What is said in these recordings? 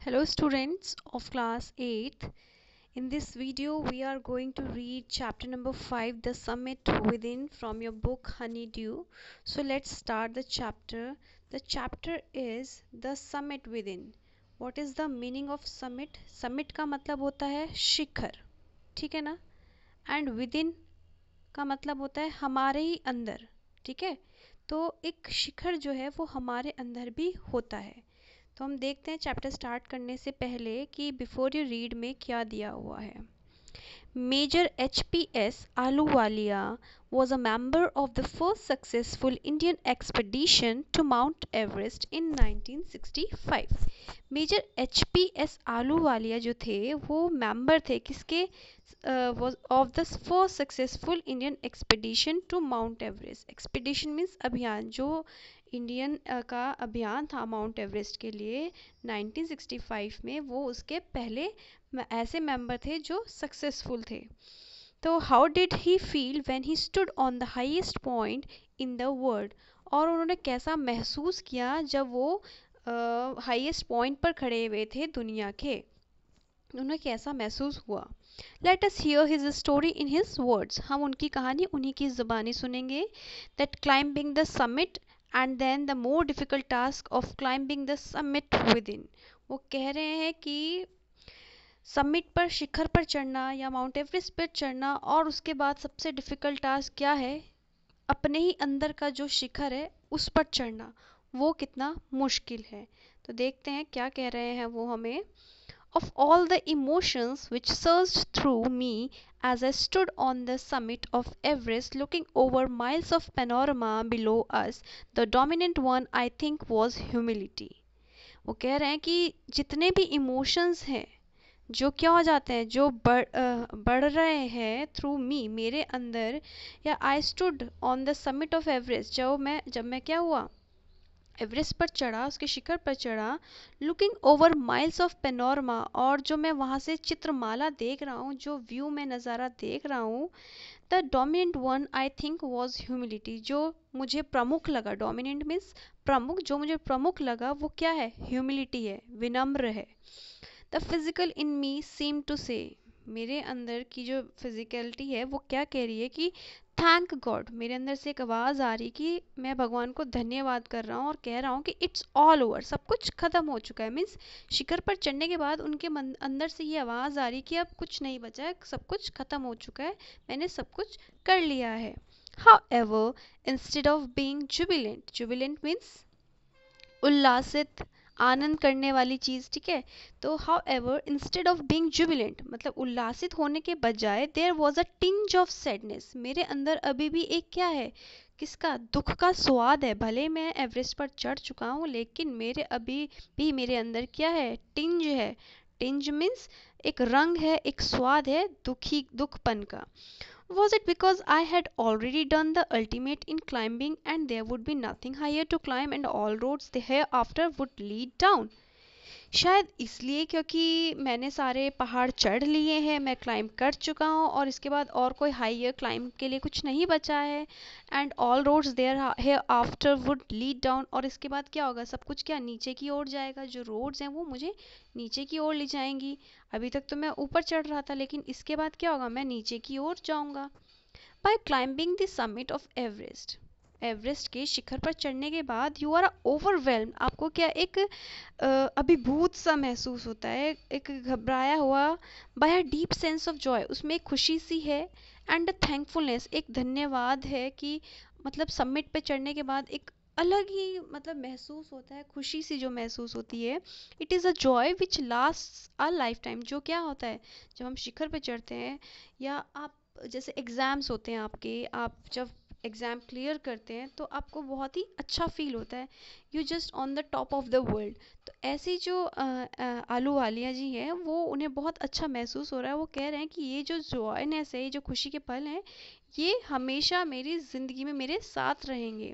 Hello students of class 8th. In this video we are going to read chapter number 5, The Summit Within, from your book Honeydew. So let's start the chapter. The chapter is The Summit Within. What is the meaning of summit? Summit का मतलब होता है शिखर, ठीक है ना? And within का मतलब होता है हमारे ही अंदर, ठीक है? तो एक शिखर जो है वो हमारे अंदर भी होता है। तो हम देखते हैं चैप्टर स्टार्ट करने से पहले कि बिफोर यू रीड में क्या दिया हुआ है। Major HPS Ahluwalia was a member of the first successful Indian expedition to Mount Everest in 1965. Major HPS Ahluwalia जो थे वो मेंबर थे किसके, of the first successful Indian expedition to Mount Everest. Expedition means अभियान, जो इंडियन का अभियान था माउंट एवरेस्ट के लिए 1965 में, वो उसके पहले ऐसे मेंबर थे जो सक्सेसफुल थे। तो how did he feel when he stood on the highest point in the world, और उन्होंने कैसा महसूस किया जब वो हाईएस्ट पॉइंट पर खड़े हुए थे दुनिया के, उन्हें कैसा महसूस हुआ। Let us hear his story in his words, हम उनकी कहानी उन्हीं की ज़बानी सुनेंगे। That climbing the summit and then the more difficult task of climbing the summit with in. वो कह रहे हैं कि समिट पर, शिखर पर चढ़ना या माउंट एवरेस्ट पर चढ़ना, और उसके बाद सबसे डिफ़िकल्ट टास्क क्या है, अपने ही अंदर का जो शिखर है उस पर चढ़ना, वो कितना मुश्किल है। तो देखते हैं क्या कह रहे हैं वो हमें। Of all the emotions which surged through me as I stood on the summit of Everest looking over miles of panorama below us, the dominant one I think was humility. वो कह रहे हैं कि जितने भी इमोशंस हैं जो क्या हो जाते हैं, जो बढ़ रहे हैं थ्रू मी, मेरे अंदर, या I stood on the summit of Everest, जब मैं क्या हुआ, एवरेस्ट पर चढ़ा, उसके शिखर पर चढ़ा, looking over miles of panorama, और जो मैं वहाँ से चित्रमाला देख रहा हूँ, जो व्यू में नज़ारा देख रहा हूँ, the dominant one I think was humility, जो मुझे प्रमुख लगा, डोमिनेंट मीन्स प्रमुख, जो मुझे प्रमुख लगा वो क्या है, ह्यूमिलिटी है, विनम्र है। The physical in me seem to say, मेरे अंदर की जो फिजिकलिटी है वो क्या कह रही है कि थैंक गॉड, मेरे अंदर से एक आवाज़ आ रही कि मैं भगवान को धन्यवाद कर रहा हूँ और कह रहा हूँ कि इट्स ऑल ओवर, सब कुछ ख़त्म हो चुका है। मीन्स शिखर पर चढ़ने के बाद उनके अंदर से ये आवाज़ आ रही कि अब कुछ नहीं बचा है, सब कुछ ख़त्म हो चुका है, मैंने सब कुछ कर लिया है। However, instead of being jubilant, jubilant means उल्लासित, आनंद करने वाली चीज़, ठीक है? तो however, instead of being jubilant मतलब उल्लासित होने के बजाय, there was a tinge of sadness, मेरे अंदर अभी भी एक क्या है, किसका, दुख का स्वाद है। भले मैं एवरेस्ट पर चढ़ चुका हूँ लेकिन मेरे अभी भी मेरे अंदर क्या है, टिंज है। टिंज मीन्स एक रंग है, एक स्वाद है दुखपन का। Was it because I had already done the ultimate in climbing and there would be nothing higher to climb and all roads hereafter would lead down? शायद इसलिए क्योंकि मैंने सारे पहाड़ चढ़ लिए हैं, मैं क्लाइंब कर चुका हूँ और इसके बाद और कोई हाइयर क्लाइंब के लिए कुछ नहीं बचा है। And all roads there hereafter would lead down, और इसके बाद क्या होगा, सब कुछ क्या नीचे की ओर जाएगा, जो रोड्स हैं वो मुझे नीचे की ओर ले जाएंगी। अभी तक तो मैं ऊपर चढ़ रहा था लेकिन इसके बाद क्या होगा, मैं नीचे की ओर जाऊँगा। By climbing the summit of Everest, Everest के शिखर पर चढ़ने के बाद यू आर ओवरवेल्म, आपको क्या एक अभिभूत सा महसूस होता है, एक घबराया हुआ, by a deep sense of joy, उसमें एक खुशी सी है, एंड थैंकफुलनेस, एक धन्यवाद है कि मतलब समिट पे चढ़ने के बाद एक अलग ही मतलब महसूस होता है, खुशी सी जो महसूस होती है। It is a joy which last a life time, जो क्या होता है जब हम शिखर पे चढ़ते हैं, या आप जैसे एग्ज़ाम्स होते हैं आपके, आप जब एग्ज़ाम क्लियर करते हैं तो आपको बहुत ही अच्छा फील होता है, you just on the top of the world. तो ऐसी जो आहलूवालिया जी हैं, वो उन्हें बहुत अच्छा महसूस हो रहा है, वो कह रहे हैं कि ये जो जॉयनेस है, ये जो खुशी के पल हैं, ये हमेशा मेरी ज़िंदगी में मेरे साथ रहेंगे।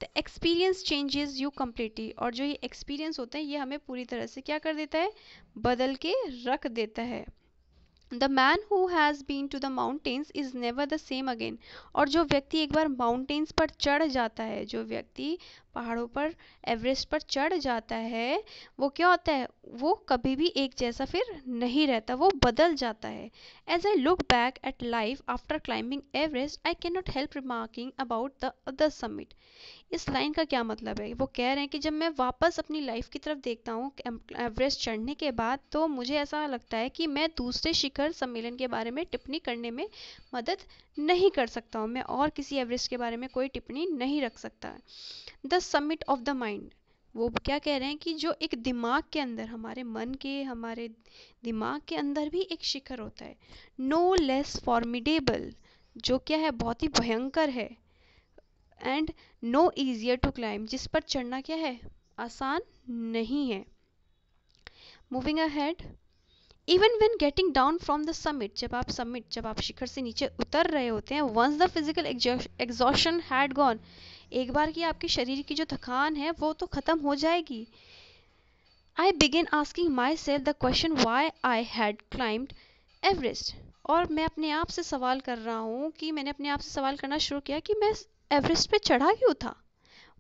The experience changes you completely, और जो ये एक्सपीरियंस होते हैं ये हमें पूरी तरह से क्या कर देता है, बदल के रख देता है। The man who has been to the mountains is never the same again, और जो व्यक्ति एक बार माउंटेन्स पर चढ़ जाता है, जो व्यक्ति पहाड़ों पर एवरेस्ट पर चढ़ जाता है, वो क्या होता है, वो कभी भी एक जैसा फिर नहीं रहता, वो बदल जाता है. As I look back at life after climbing Everest I can not help remarking about the other summit. इस लाइन का क्या मतलब है, वो कह रहे हैं कि जब मैं वापस अपनी लाइफ की तरफ देखता हूँ एवरेस्ट चढ़ने के बाद, तो मुझे ऐसा लगता है कि मैं दूसरे शिखर सम्मेलन के बारे में टिप्पणी करने में मदद नहीं कर सकता हूँ, मैं और किसी एवरेस्ट के बारे में कोई टिप्पणी नहीं रख सकता. The summit of the mind, वो क्या कह रहे हैं कि जो एक दिमाग के अंदर, हमारे मन के, हमारे दिमाग के अंदर भी एक शिखर होता है, नो लेस फॉर्मिडेबल, जो क्या है, बहुत ही भयंकर है, and no easier to climb, जिस पर चढ़ना क्या है, आसान नहीं है. Moving ahead, even when getting down from the summit, जब आप शिखर से नीचे उतर रहे होते हैं, once the physical exhaustion had gone, एक बार की आपके शरीर की जो थकान है वो तो खत्म हो जाएगी. I begin asking my self the question Y I had climbed Everest, और मैं अपने आप से सवाल कर रहा हूँ कि मैंने अपने आप से सवाल करना शुरू किया कि मैं एवरेस्ट पे चढ़ा क्यों था.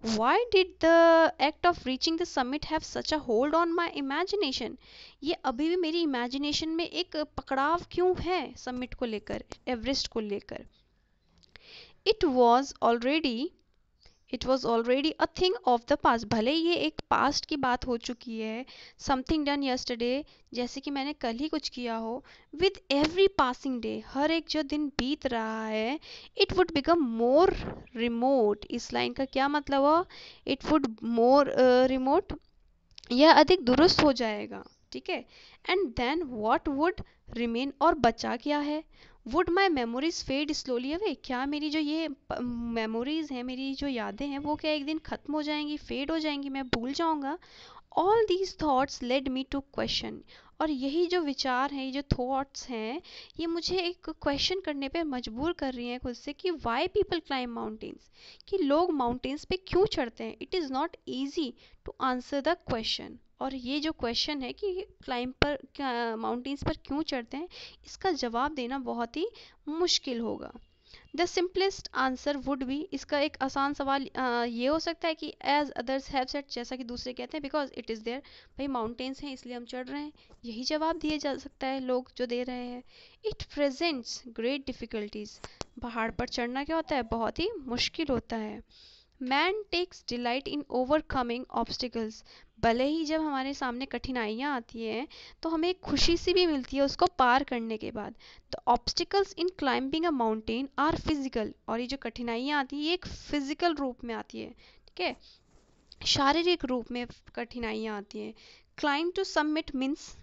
Why did the act of reaching the summit have such a hold on my imagination? ये अभी भी मेरी imagination में एक पकड़ाव क्यों है समिट को लेकर, एवरेस्ट को लेकर. It was already it was already a thing of the past, भले ये एक पास्ट की बात हो चुकी है, समथिंग डन यस्टरडे, जैसे कि मैंने कल ही कुछ किया हो. विद एवरी पासिंग डे, हर एक जो दिन बीत रहा है, it would become more remote. इस लाइन का क्या मतलब हो, इट वुड मोर रिमोट, यह अधिक दुरुस्त हो जाएगा. ठीक है. And then what would remain, और बचा क्या है. Would my memories fade slowly away, क्या मेरी जो ये मेमोरीज हैं, मेरी जो यादें हैं, वो क्या एक दिन खत्म हो जाएंगी, फेड हो जाएंगी, मैं भूल जाऊंगा. All these thoughts led me to question, और यही जो विचार हैं, ये जो थॉट्स हैं, ये मुझे एक क्वेश्चन करने पे मजबूर कर रही हैं खुद से कि वाई पीपल क्लाइम माउंटेन्स, कि लोग माउंटेन्स पे क्यों चढ़ते हैं. It is not easy to answer the question, और ये जो क्वेश्चन है कि क्लाइम पर, माउंटेन्स पर क्यों चढ़ते हैं, इसका जवाब देना बहुत ही मुश्किल होगा. The simplest answer would be, इसका एक आसान सवाल ये हो सकता है कि एज अदर्स हैव सेड, जैसा कि दूसरे कहते हैं, बिकॉज इट इज़ देयर, भाई माउंटेन्स हैं इसलिए हम चढ़ रहे हैं, यही जवाब दिया जा सकता है लोग जो दे रहे हैं. इट प्रेजेंट्स ग्रेट डिफ़िकल्टीज, पहाड़ पर चढ़ना क्या होता है, बहुत ही मुश्किल होता है. Man takes delight in overcoming obstacles, भले ही जब हमारे सामने कठिनाइयाँ आती हैं तो हमें एक खुशी सी भी मिलती है उसको पार करने के बाद. The obstacles in climbing a mountain are physical, और ये जो कठिनाइयाँ आती हैं ये एक फिजिकल रूप में आती है. ठीक है, शारीरिक रूप में कठिनाइयाँ आती हैं. क्लाइंब टू सबमिट मीन्स,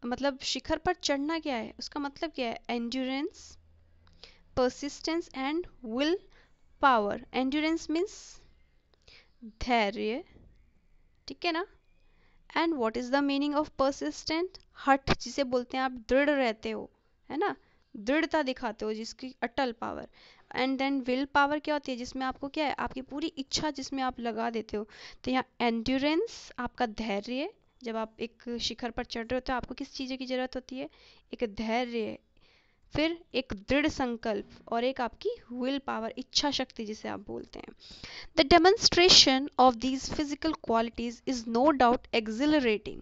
मतलब शिखर पर चढ़ना क्या है, उसका मतलब क्या है, endurance, persistence and will power. Endurance means धैर्य, ठीक है ना. And what is the meaning of persistent, हठ जिसे बोलते हैं, आप दृढ़ रहते हो, है ना, दृढ़ता दिखाते हो, जिसकी अटल power. And then will power क्या होती है, जिसमें आपको क्या है, आपकी पूरी इच्छा जिसमें आप लगा देते हो. तो यहाँ एंड्योरेंस आपका धैर्य, जब आप एक शिखर पर चढ़ रहे होते हो आपको किस चीज़ की ज़रूरत होती है, एक धैर्य, फिर एक दृढ़ संकल्प, और एक आपकी विल पावर, इच्छा शक्ति जिसे आप बोलते हैं. The demonstration of these physical qualities is no doubt exhilarating.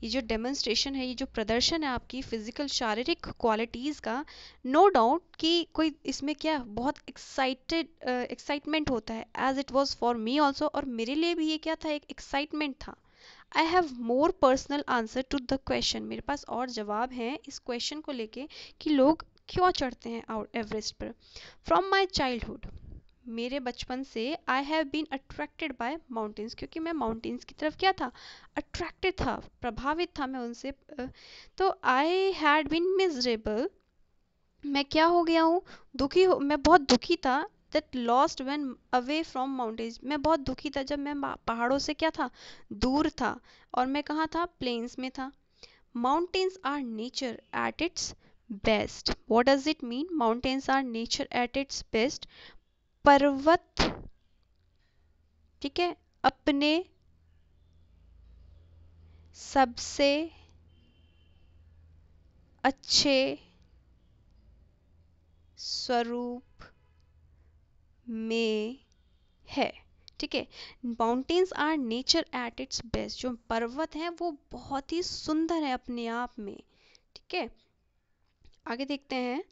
ये जो डेमोन्स्ट्रेशन है, ये जो प्रदर्शन है आपकी फिजिकल शारीरिक क्वालिटीज़ का, नो डाउट कि कोई इसमें क्या बहुत एक्साइटमेंट होता है, as it was for me also, और मेरे लिए भी ये क्या था, एक एक्साइटमेंट था. I have more personal answer to the question, मेरे पास और जवाब हैं इस क्वेश्चन को लेके कि लोग क्यों चढ़ते हैं आउट एवरेस्ट पर. फ्रॉम माई चाइल्डहुड, मेरे बचपन से I have been attracted by mountains, क्योंकि मैं माउंटेन्स की तरफ क्या था, अट्रैक्टेड था, प्रभावित था मैं उनसे. तो आई हैड बीन मिजरेबल, मैं क्या हो गया हूँ, दुखी हो, मैं बहुत दुखी था. That lost when away from mountains, मैं बहुत दुखी था जब मैं पहाड़ों से क्या था, दूर था, और मैं कहाँ था, प्लेन्स में था. Mountains are nature at its best. What does it mean, mountains are nature at its best. पर्वत, ठीक है, अपने सबसे अच्छे स्वरूप में है. ठीक है। Mountains are nature at its best, जो पर्वत हैं वो बहुत ही सुंदर है अपने आप में, ठीक है। आगे देखते हैं,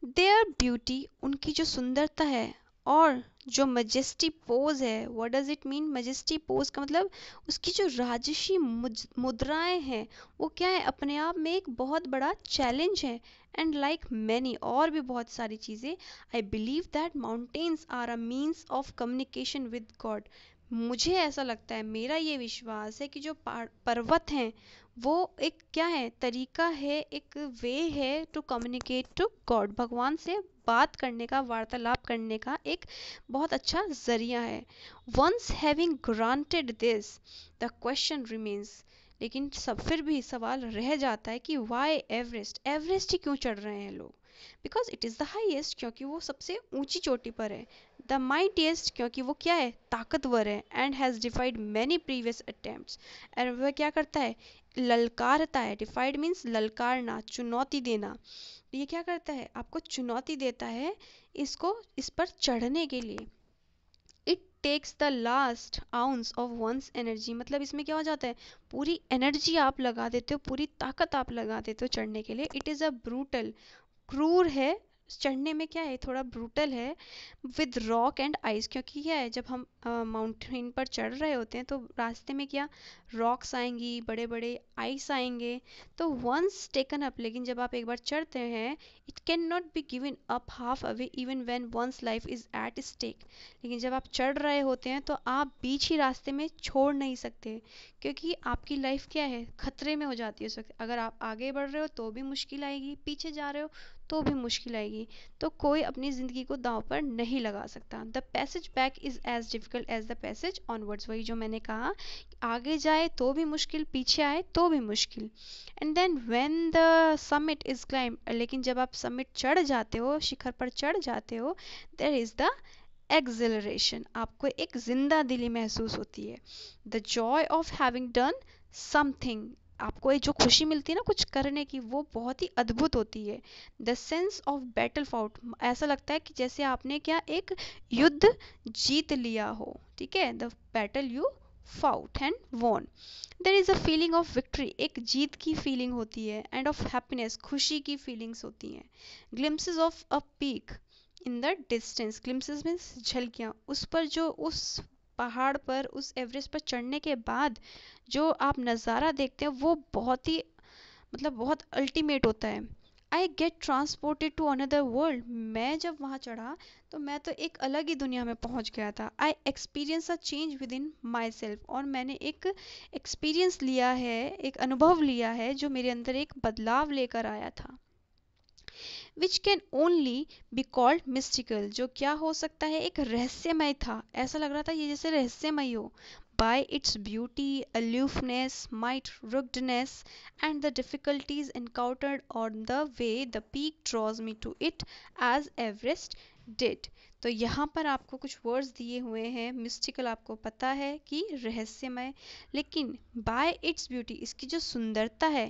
देयर ब्यूटी, उनकी जो सुंदरता है, और जो मजेस्टी पोज है, what does it mean, majesty pose का मतलब उसकी जो राजसी मुद्राएं हैं वो क्या है, अपने आप में एक बहुत बड़ा चैलेंज है। एंड लाइक मैनी, और भी बहुत सारी चीज़ें, I believe that mountains are a means of communication with God. मुझे ऐसा लगता है, मेरा ये विश्वास है कि जो पर्वत हैं वो एक क्या है, तरीका है, एक वे है टू कम्युनिकेट टू गॉड, भगवान से बात करने का, वार्तालाप करने का एक बहुत अच्छा जरिया है। Once having granted this, the question remains, लेकिन सब फिर भी सवाल रह जाता है कि वाई एवरेस्ट, एवरेस्ट ही क्यों चढ़ रहे हैं लोग। Because it is the highest, क्योंकि वो सबसे ऊंची चोटी पर है। द माइटिएस्ट, क्योंकि वो क्या है, ताकतवर है। And has डिफाइड many previous attempts, और वह क्या करता है, ललकारता है। डिफाइड मीन्स ललकारना, चुनौती देना। ये क्या करता है, आपको चुनौती देता है इसको, इस पर चढ़ने के लिए। It takes the last ounce of one's energy, मतलब इसमें क्या हो जाता है, पूरी एनर्जी आप लगा देते हो, पूरी ताकत आप लगा देते हो चढ़ने के लिए। इट इज़ अ ब्रूटल, क्रूर है, चढ़ने में क्या है, थोड़ा ब्रूटल है। विद रॉक एंड आइस, क्योंकि क्या है, जब हम माउंटेन पर चढ़ रहे होते हैं तो रास्ते में क्या, रॉक्स आएंगी, बड़े बड़े आइस आएंगे। तो वंस टेकन अप, लेकिन जब आप एक बार चढ़ते हैं, it can not be given up half away even when one's life is at stake. लेकिन जब आप चढ़ रहे होते हैं तो आप बीच ही रास्ते में छोड़ नहीं सकते, क्योंकि आपकी लाइफ क्या है, खतरे में हो जाती है उस वक्त। अगर आप आगे बढ़ रहे हो तो भी मुश्किल आएगी, पीछे जा रहे हो तो भी मुश्किल आएगी। तो कोई अपनी ज़िंदगी को दांव पर नहीं लगा सकता। The passage back is as difficult as the passage onwards, वही जो मैंने कहा, आगे जाए तो भी मुश्किल, पीछे आए तो भी मुश्किल। And then when the summit is climb, लेकिन जब आप समिट चढ़ जाते हो, शिखर पर चढ़ जाते हो, देयर इज़ द एक्सिलरेशन, आपको एक जिंदा दिली महसूस होती है। The Joy of having done something, आपको ये जो खुशी मिलती है ना कुछ करने की, वो बहुत ही अद्भुत होती है। The sense of battle fought, ऐसा लगता है कि जैसे आपने क्या, एक युद्ध जीत लिया हो, ठीक है। The battle you fought and won. There is a feeling of victory, एक जीत की फीलिंग होती है। एंड ऑफ हैप्पीनेस, खुशी की फीलिंग्स होती हैं। Glimpses of a peak in the distance, glimpses means झलकियाँ, उस पर जो, उस पहाड़ पर, उस एवरेस्ट पर चढ़ने के बाद जो आप नज़ारा देखते हैं वो बहुत ही, मतलब बहुत अल्टीमेट होता है। I get transported to another world, मैं जब वहाँ चढ़ा तो मैं तो एक अलग ही दुनिया में पहुँच गया था। I experience a change with in my self, और मैंने एक एक्सपीरियंस लिया है, एक अनुभव लिया है जो मेरे अंदर एक बदलाव लेकर आया था। Which can only be called mystical, जो क्या हो सकता है, एक रहस्यमय था। ऐसा लग रहा था ये जैसे रहस्यमय हो। By its beauty, aloofness, might, ruggedness, and the difficulties encountered on the way, the peak draws me to it as Everest did. तो यहाँ पर आपको कुछ वर्ड्स दिए हुए हैं। मिस्टिकल आपको पता है कि रहस्यमय, लेकिन बाय इट्स ब्यूटी, इसकी जो सुंदरता है,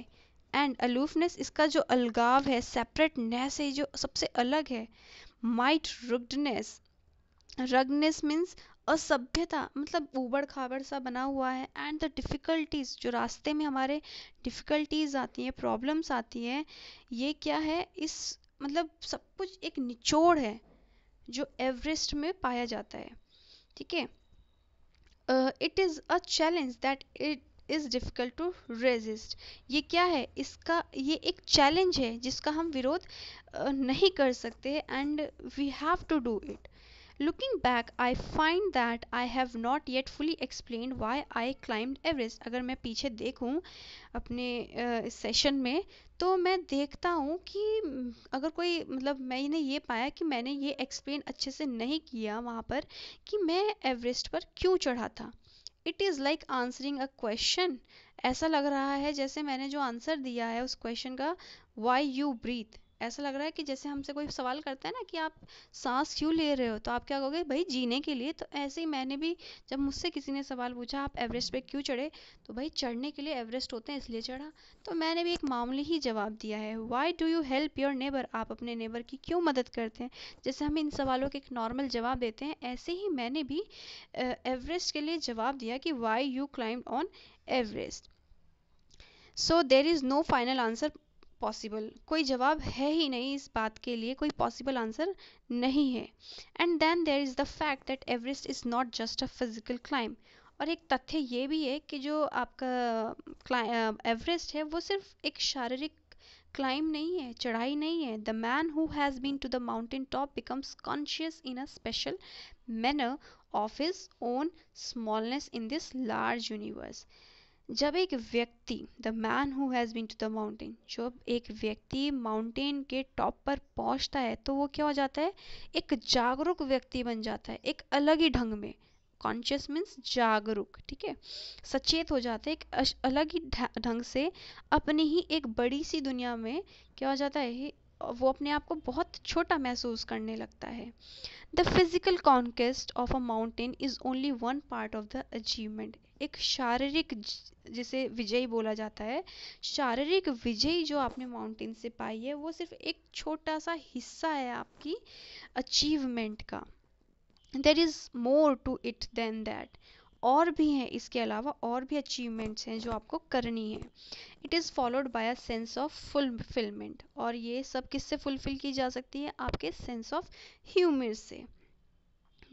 एंड अलोफनेस, इसका जो अलगाव है, सेपरेटनेस है, जो सबसे अलग है। माइट, रुग्डनेस, रगनेस मीन्स असभ्यता, मतलब ऊबड़ खाबड़ सा बना हुआ है। एंड द डिफ़िकल्टीज, जो रास्ते में हमारे डिफ़िकल्टीज आती हैं, प्रॉब्लम्स आती हैं, ये क्या है, इस मतलब सब कुछ एक निचोड़ है जो एवरेस्ट में पाया जाता है, ठीक है। It is a challenge that it is difficult to resist, ये क्या है, इसका ये एक चैलेंज है जिसका हम विरोध नहीं कर सकते। And we have to do it. Looking back, I find that I have not yet fully explained why I climbed Everest. अगर मैं पीछे देखूं अपने इस सेशन में, तो मैं देखता हूँ कि अगर कोई, मतलब मैंने ये पाया कि मैंने ये एक्सप्लेन अच्छे से नहीं किया वहाँ पर कि मैं एवरेस्ट पर क्यों चढ़ा था। It is like answering a question, ऐसा लग रहा है जैसे मैंने जो आंसर दिया है उस क्वेश्चन का, वाई यू ब्रीथ, ऐसा लग रहा है कि जैसे हमसे कोई सवाल करता है ना कि आप सांस क्यों ले रहे हो, तो आप क्या कहोगे, भाई जीने के लिए। तो ऐसे ही मैंने भी, जब मुझसे किसी ने सवाल पूछा आप एवरेस्ट पे क्यों चढ़े, तो भाई चढ़ने के लिए एवरेस्ट होते हैं इसलिए चढ़ा। तो मैंने भी एक मामूली ही जवाब दिया है। Why do you help your neighbour, आप अपने नेबर की क्यों मदद करते हैं। जैसे हम इन सवालों के एक नॉर्मल जवाब देते हैं, ऐसे ही मैंने भी एवरेस्ट के लिए जवाब दिया कि why you climb on Everest. So there is no final answer possible, कोई जवाब है ही नहीं इस बात के लिए, कोई पॉसिबल आंसर नहीं है। And then there is the fact that Everest is not just a physical climb. और एक तथ्य ये भी है कि जो आपका एवरेस्ट है वो सिर्फ एक शारीरिक क्लाइंब नहीं है, चढ़ाई नहीं है। The man who has been to the mountain top becomes conscious in a special manner of his own smallness in this large universe. जब एक व्यक्ति, the man who has been to the mountain, जब एक व्यक्ति mountain के top पर पहुंचता है तो वो क्या हो जाता है, एक जागरूक व्यक्ति बन जाता है, एक अलग ही ढंग में। कॉन्शियस मीन्स जागरूक, ठीक है, सचेत हो जाता है, एक अलग ही ढंग से अपनी ही एक बड़ी सी दुनिया में क्या हो जाता है, वो अपने आप को बहुत छोटा महसूस करने लगता है। The physical conquest of a mountain is only one part of the achievement. एक शारीरिक जिसे विजयी बोला जाता है, शारीरिक विजयी जो आपने माउंटेन से पाई है वो सिर्फ एक छोटा सा हिस्सा है आपकी अचीवमेंट का। There is more to it than that, और भी हैं इसके अलावा, और भी अचीवमेंट्स हैं जो आपको करनी है। It is followed by a sense of fulfilment, और ये सब किससे फुलफिल की जा सकती है, आपके सेंस ऑफ ह्यूमर से।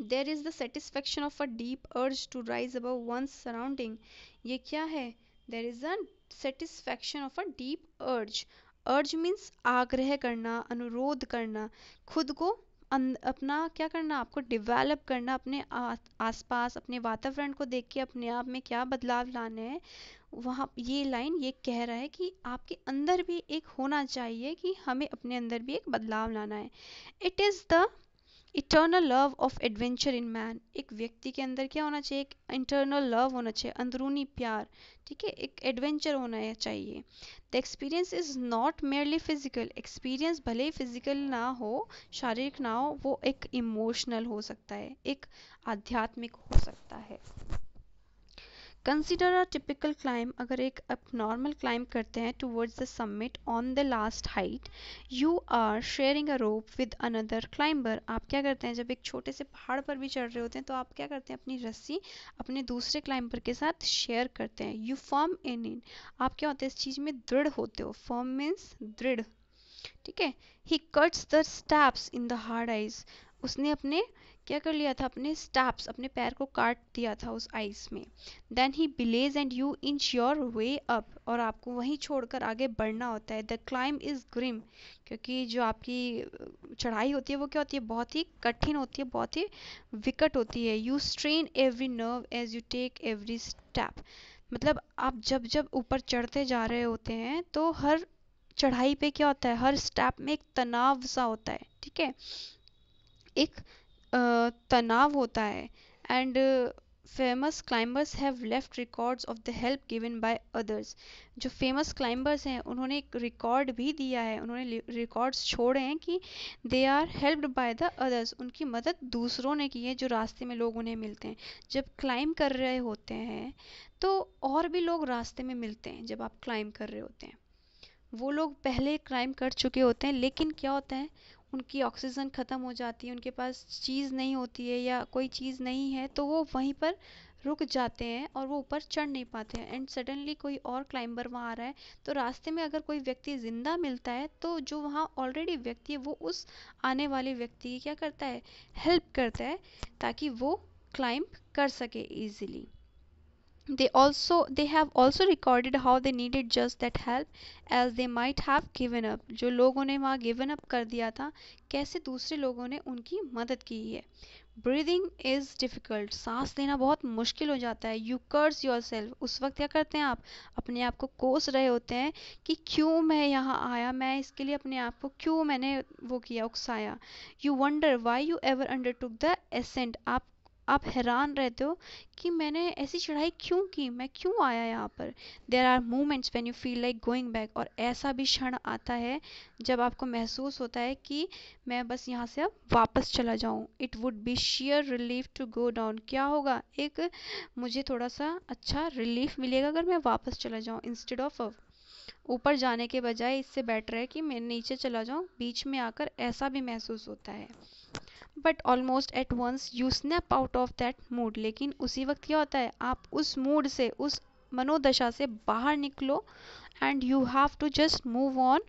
There is the satisfaction of a deep urge to rise above one's surrounding. ये क्या है, there is a satisfaction of a deep urge. Urge means आग्रह करना, अनुरोध करना, खुद को अपना क्या करना, आपको डिवेलप करना, अपने आसपास अपने वातावरण को देख के अपने आप में क्या बदलाव लाने हैं। वहाँ ये लाइन ये कह रहा है कि आपके अंदर भी एक होना चाहिए, कि हमें अपने अंदर भी एक बदलाव लाना है। It is the eternal love of adventure in man. एक व्यक्ति के अंदर क्या होना चाहिए, एक इंटरनल लव होना चाहिए, अंदरूनी प्यार, ठीक है, एक एडवेंचर होना चाहिए। The experience is not merely physical, experience भले ही फिजिकल ना हो, शारीरिक ना हो, वो एक इमोशनल हो सकता है, एक आध्यात्मिक हो सकता है। कंसिडर अ टिपिकल क्लाइंब, अगर एक नॉर्मल क्लाइंब करते हैं towards the summit on the last height, you are sharing a rope with another climber. आप क्या करते हैं, जब एक छोटे से पहाड़ पर भी चढ़ रहे होते हैं तो आप क्या करते हैं, अपनी रस्सी अपने दूसरे क्लाइंबर के साथ शेयर करते हैं। यू फर्म इन, आप क्या होते हैं, इस चीज़ में दृढ़ होते हो, फर्म मीन्स दृढ़, ठीक है। ही cuts the steps in the hard eyes, उसने अपने क्या कर लिया था, अपने स्टैप्स, अपने पैर को काट दिया था उस आइस में। Then he belays and you inch your way up, और आपको वहीं छोड़कर आगे बढ़ना होता है। द क्लाइंब इज ग्रिम, क्योंकि जो आपकी चढ़ाई होती है वो क्या होती है, बहुत ही कठिन होती है, बहुत ही विकट होती है। You strain every nerve as you take every step, मतलब आप जब जब ऊपर चढ़ते जा रहे होते हैं तो हर चढ़ाई पे क्या होता है, हर स्टेप में एक तनाव सा होता है, ठीक है, एक तनाव होता है। And famous climbers have left records of the help given by others. जो फेमस क्लाइंबर्स हैं उन्होंने एक रिकॉर्ड भी दिया है, उन्होंने रिकॉर्ड्स छोड़े हैं कि they are helped by the others, उनकी मदद दूसरों ने की है, जो रास्ते में लोग उन्हें मिलते हैं। जब क्लाइंब कर रहे होते हैं तो और भी लोग रास्ते में मिलते हैं, जब आप क्लाइंब कर रहे होते हैं वो लोग पहले क्लाइंब कर चुके होते हैं, लेकिन क्या होता है, उनकी ऑक्सीजन ख़त्म हो जाती है, उनके पास चीज़ नहीं होती है या कोई चीज़ नहीं है, तो वो वहीं पर रुक जाते हैं और वो ऊपर चढ़ नहीं पाते हैं। एंड सडनली कोई और क्लाइंबर वहाँ आ रहा है, तो रास्ते में अगर कोई व्यक्ति ज़िंदा मिलता है तो जो वहाँ ऑलरेडी व्यक्ति है वो उस आने वाले व्यक्ति की क्या करता है, हेल्प करता है, ताकि वो क्लाइंब कर सके easily. They have also recorded how they needed just that help as they might have given up। जो लोगों ने वहाँ गिवन अप कर दिया था, कैसे दूसरे लोगों ने उनकी मदद की है। ब्रीदिंग इज़ डिफ़िकल्ट, सांस लेना बहुत मुश्किल हो जाता है। यू कर्स योर सेल्फ, उस वक्त क्या करते हैं आप, अपने आप को कोस रहे होते हैं कि क्यों मैं यहाँ आया, मैं इसके लिए अपने आप को क्यों मैंने वो किया, उकसाया। You wonder why you ever undertook the ascent, आप हैरान रहते हो कि मैंने ऐसी चढ़ाई क्यों की, मैं क्यों आया यहाँ पर. There are moments when you feel like going back, और ऐसा भी क्षण आता है जब आपको महसूस होता है कि मैं बस यहाँ से अब वापस चला जाऊँ. It would be sheer relief to go down. क्या होगा, एक मुझे थोड़ा सा अच्छा रिलीफ मिलेगा अगर मैं वापस चला जाऊँ, इंस्टेड ऑफ ऊपर जाने के बजाय. इससे बेटर है कि मैं नीचे चला जाऊँ. बीच में आकर ऐसा भी महसूस होता है. But almost at once you snap out of that mood. लेकिन उसी वक्त क्या होता है, आप उस मूड से, उस मनोदशा से बाहर निकलो, and you have to just move on.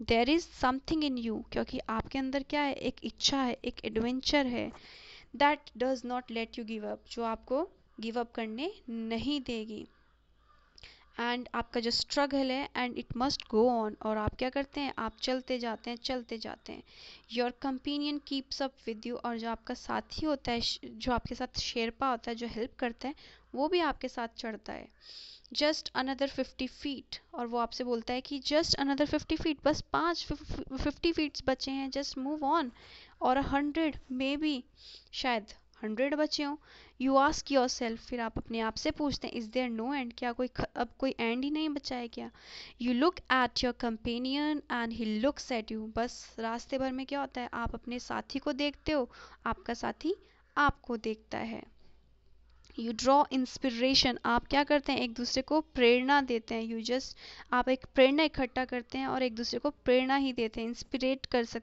There is something in you, क्योंकि आपके अंदर क्या है, एक इच्छा है, एक एडवेंचर है, that does not let you give up, जो आपको गिव अप करने नहीं देगी. एंड आपका जो स्ट्रगल है, and it must go on. और आप क्या करते हैं, आप चलते जाते हैं, चलते जाते हैं. Your companion keeps up with you. और जो आपका साथी होता है, जो आपके साथ शेरपा होता है, जो हेल्प करता है, वो भी आपके साथ चढ़ता है. Just another 50 feet. और वो आपसे बोलता है कि जस्ट अनदर 50 फीट, बस 50 फीट्स बचे हैं, जस्ट मूव ऑन. और 100 मे बी, शायद 100 बचे हों. यू आस्क योर सेल्फ, फिर आप अपने आप से पूछते हैं, इज देयर नो एंड, क्या अब कोई एंड ही नहीं बचा है क्या. You look at your companion and he looks at you. बस रास्ते भर में क्या होता है, आप अपने साथी को देखते हो, आपका साथी आपको देखता है. You draw inspiration. आप क्या करते हैं, एक दूसरे को प्रेरणा देते हैं. आप एक प्रेरणा इकट्ठा करते हैं और एक दूसरे को प्रेरणा ही देते हैं.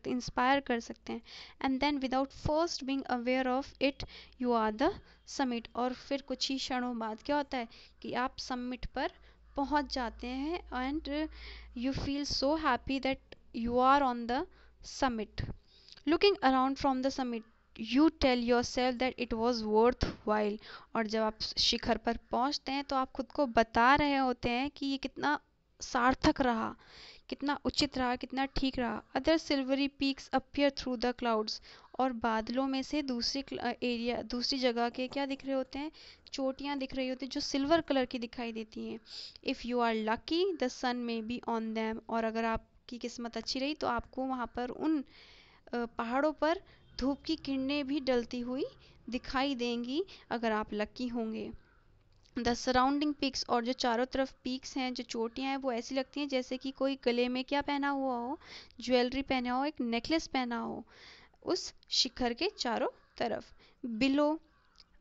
इंस्पायर कर सकते हैं. And then without first being aware of it, you are the summit. और फिर कुछ ही क्षणों बाद क्या होता है कि आप समिट पर पहुंच जाते हैं, and you feel so happy that you are on the summit. Looking around from the summit, you tell yourself that it was worthwhile. और जब आप शिखर पर पहुंचते हैं तो आप खुद को बता रहे होते हैं कि ये कितना सार्थक रहा, कितना उचित रहा, कितना ठीक रहा. Other silvery peaks appear through the clouds. और बादलों में से दूसरी जगह के क्या दिख रहे होते हैं, चोटियां दिख रही होती हैं, जो सिल्वर कलर की दिखाई देती हैं. If you are lucky the sun may be on them. और अगर आपकी किस्मत अच्छी रही तो आपको वहाँ पर उन पहाड़ों पर धूप की किरणें भी डलती हुई दिखाई देंगी, अगर आप लकी होंगे. The surrounding peaks. और जो चारों तरफ पीक्स हैं, जो चोटियां हैं, वो ऐसी लगती हैं जैसे कि कोई गले में क्या पहना हुआ हो, ज्वेलरी पहना हो, एक नेकलेस पहना हो उस शिखर के चारों तरफ. बिलो,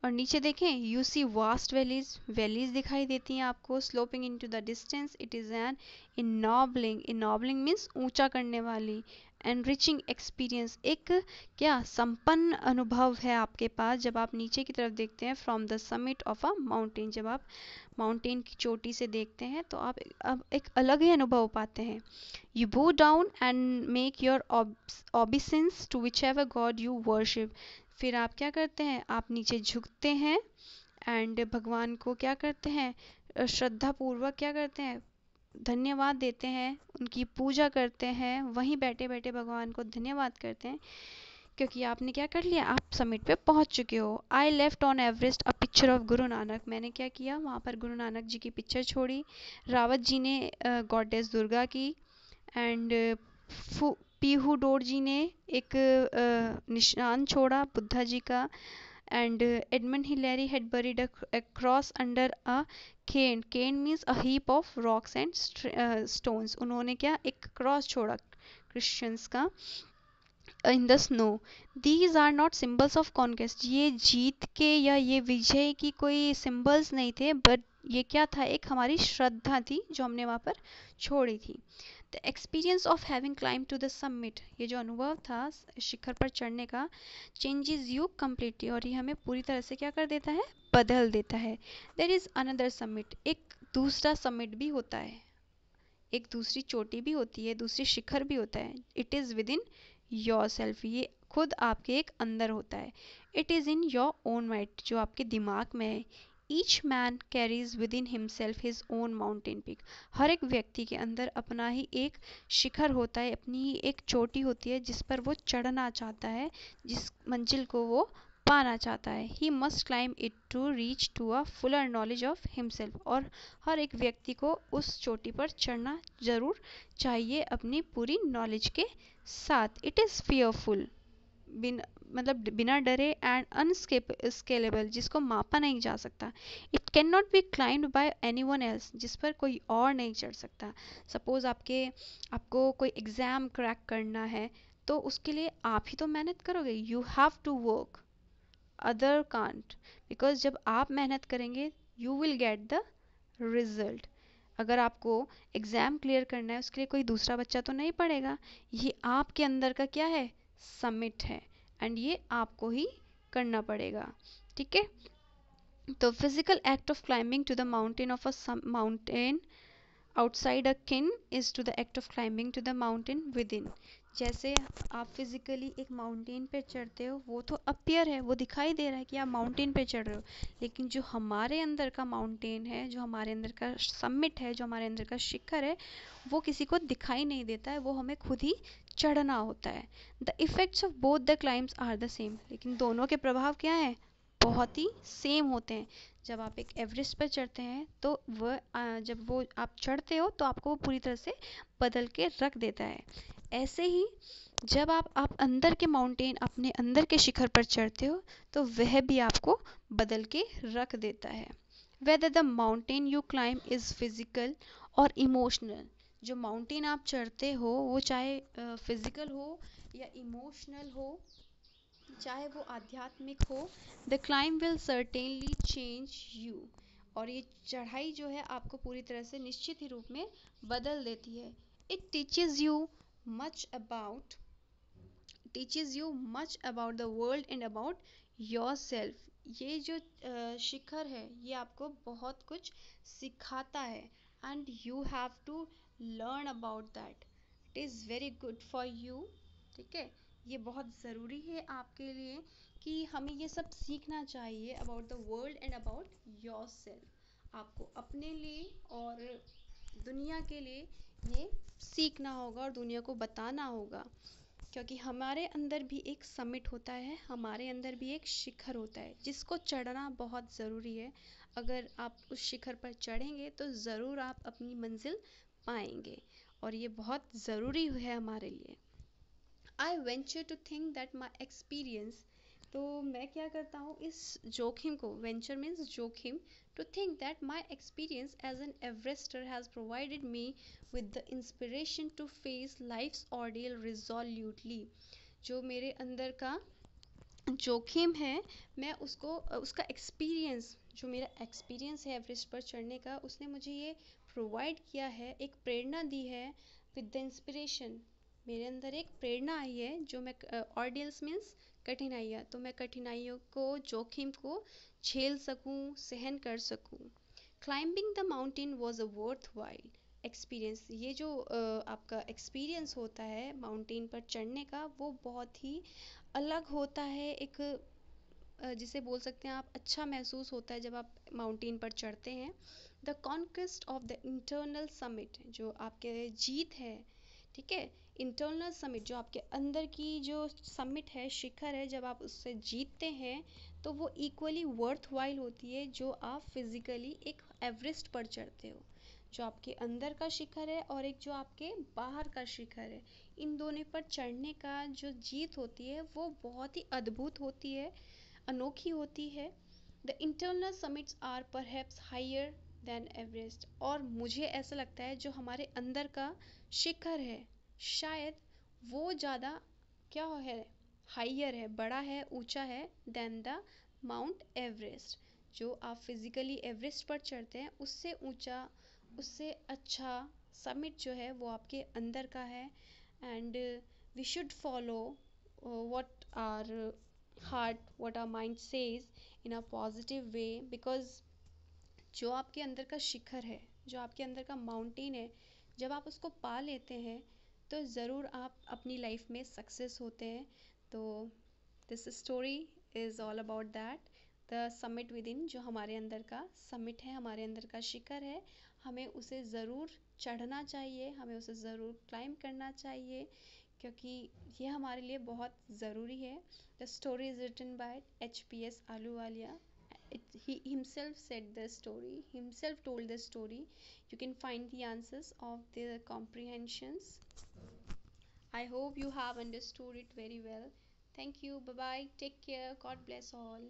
और नीचे देखें, यू सी वास्ट वैलीज दिखाई देती हैं आपको. Sloping into the distance, it is an ennobling means ऊंचा करने वाली. एनरिचिंग एक्सपीरियंस, एक क्या संपन्न अनुभव है आपके पास जब आप नीचे की तरफ देखते हैं. From the summit of a mountain, जब आप माउंटेन की चोटी से देखते हैं तो आप अब एक अलग ही अनुभव पाते हैं. You bow down and make your obeisance to whichever god you worship. फिर आप क्या करते हैं, आप नीचे झुकते हैं, एंड भगवान को क्या करते हैं, श्रद्धा पूर्वक क्या करते हैं, धन्यवाद देते हैं, उनकी पूजा करते हैं. वहीं बैठे बैठे भगवान को धन्यवाद करते हैं, क्योंकि आपने क्या कर लिया, आप समिट पे पहुंच चुके हो. I left on Everest a picture of Guru Nanak. मैंने क्या किया, वहाँ पर गुरु नानक जी की पिक्चर छोड़ी. रावत जी ने गॉडेस दुर्गा की, एंड पीहू डोर जी ने एक निशान छोड़ा बुद्धा जी का. And Edmund Hillary had buried a cross under a cane means a heap of rocks and stones. उन्होंने क्या, एक क्रॉस छोड़ा क्रिश्चियंस का in the snow. These are not symbols of conquest. ये जीत के या ये विजय की कोई सिम्बल्स नहीं थे, बट ये क्या था, एक हमारी श्रद्धा थी जो हमने वहाँ पर छोड़ी थी. The experience of having climb to the summit, ये जो अनुभव था शिखर पर चढ़ने का, चेंजेस यू कम्प्लीटली. और ये हमें पूरी तरह से क्या कर देता है, बदल देता है. देयर इज़ अनदर समिट, एक दूसरा समिट भी होता है, एक दूसरी चोटी भी होती है, दूसरी शिखर भी होता है. It is within yourself, ये खुद आपके एक अंदर होता है. It is in your own mind, जो आपके दिमाग में है. Each man carries within himself his own mountain peak. हर एक व्यक्ति के अंदर अपना ही एक शिखर होता है, अपनी ही एक चोटी होती है जिस पर वो चढ़ना चाहता है, जिस मंजिल को वो पाना चाहता है. He must climb it to reach to a fuller knowledge of himself. और हर एक व्यक्ति को उस चोटी पर चढ़ना जरूर चाहिए अपनी पूरी नॉलेज के साथ. इट इज़ फियरफुल, मतलब बिना डरे, एंड अनस्केलेबल, जिसको मापा नहीं जा सकता। It can not B climbed bye anyone else, जिस पर कोई और नहीं चढ़ सकता। सपोज आपको कोई एग्ज़ाम क्रैक करना है, तो उसके लिए आप ही तो मेहनत करोगे, you have to work, other can't. Because जब आप मेहनत करेंगे you will get the result. अगर आपको एग्ज़ाम क्लियर करना है, उसके लिए कोई दूसरा बच्चा तो नहीं पढ़ेगा। ये आपके अंदर का क्या है, समिट है, एंड ये आपको ही करना पड़ेगा। ठीक है। तो physical act of climbing to the mountain of a mountain outside akin is to the act of climbing to the mountain within. जैसे आप फिजिकली एक माउंटेन पे चढ़ते हो, वो तो अपियर है, वो दिखाई दे रहा है कि आप माउंटेन पे चढ़ रहे हो, लेकिन जो हमारे अंदर का माउंटेन है, जो हमारे अंदर का समिट है, जो हमारे अंदर का शिखर है, वो किसी को दिखाई नहीं देता है, वो हमें खुद ही चढ़ना होता है। The effects of both the climbs are the same, लेकिन दोनों के प्रभाव क्या हैं, बहुत ही सेम होते हैं। जब आप एक एवरेस्ट पर चढ़ते हैं तो जब वो आप चढ़ते हो तो आपको वो पूरी तरह से बदल के रख देता है। ऐसे ही जब आप अंदर के माउंटेन, अपने अंदर के शिखर पर चढ़ते हो, तो वह भी आपको बदल के रख देता है। Whether the mountain you climb is physical और इमोशनल, जो माउंटेन आप चढ़ते हो वो चाहे फिजिकल हो या इमोशनल हो, चाहे वो आध्यात्मिक हो, the climb will certainly change you. और ये चढ़ाई जो है आपको पूरी तरह से निश्चित ही रूप में बदल देती है। It much about teaches you much about the world and about your self. ये जो शिखर है, ये आपको बहुत कुछ सिखाता है, and you have to learn about that. It is very good for you. ठीक है। ये बहुत ज़रूरी है आपके लिए कि हमें ये सब सीखना चाहिए about the world and about your self. आपको अपने लिए और दुनिया के लिए ये सीखना होगा और दुनिया को बताना होगा, क्योंकि हमारे अंदर भी एक समिट होता है, हमारे अंदर भी एक शिखर होता है, जिसको चढ़ना बहुत ज़रूरी है। अगर आप उस शिखर पर चढ़ेंगे तो ज़रूर आप अपनी मंजिल पाएंगे, और ये बहुत ज़रूरी है हमारे लिए। I venture to think that my experience, तो मैं क्या करता हूँ, इस जोखिम को, वेंचर मीन्स जोखिम, to think that my experience as an Everester has provided me with the inspiration to face life's ordeal resolutely. जो मेरे अंदर का जोखिम है, मैं उसको उसका एक्सपीरियंस, जो मेरा एक्सपीरियंस है एवरेस्ट पर चढ़ने का, उसने मुझे ये प्रोवाइड किया है, एक प्रेरणा दी है। विद द इंस्पिरेशन, मेरे अंदर एक प्रेरणा आई है, जो मैं ऑर्डियल्स मीन्स कठिनाइयाँ, तो मैं कठिनाइयों को, जोखिम को झेल सकूँ, सहन कर सकूँ। Climbing the mountain was a worth while experience. ये जो आपका एक्सपीरियंस होता है माउंटेन पर चढ़ने का, वो बहुत ही अलग होता है। एक जिसे बोल सकते हैं आप, अच्छा महसूस होता है जब आप माउंटेन पर चढ़ते हैं। The conquest of the internal summit, जो आपके जीत है, ठीक है, इंटरनल समिट, जो आपके अंदर की जो समिट है, शिखर है, जब आप उससे जीतते हैं तो वो इक्वली वर्थ वाइल होती है जो आप फिजिकली एक एवरेस्ट पर चढ़ते हो। जो आपके अंदर का शिखर है और एक जो आपके बाहर का शिखर है, इन दोनों पर चढ़ने का जो जीत होती है वो बहुत ही अद्भुत होती है, अनोखी होती है। The internal summits are perhaps higher than Everest, और मुझे ऐसा लगता है जो हमारे अंदर का शिखर है, शायद वो ज़्यादा क्या है, हाइयर है, बड़ा है, ऊंचा है, देन द माउंट एवरेस्ट। जो आप फिजिकली एवरेस्ट पर चढ़ते हैं, उससे ऊंचा, उससे अच्छा समिट जो है वो आपके अंदर का है। And we should follow what our heart, what our mind says in a positive way, because जो आपके अंदर का शिखर है, जो आपके अंदर का माउंटेन है, जब आप उसको पा लेते हैं तो ज़रूर आप अपनी लाइफ में सक्सेस होते हैं। तो this story is all about that, the summit with इन, जो हमारे अंदर का समिट है, हमारे अंदर का शिखर है, हमें उसे ज़रूर चढ़ना चाहिए, हमें उसे ज़रूर क्लाइंब करना चाहिए, क्योंकि ये हमारे लिए बहुत ज़रूरी है। The story is written by H.P.S. Ahluwalia. He himself said the story, himself told the story. You can find the answers of the comprehensions. I hope you have understood it very well. Thank you. Bye bye. Take care. God bless all.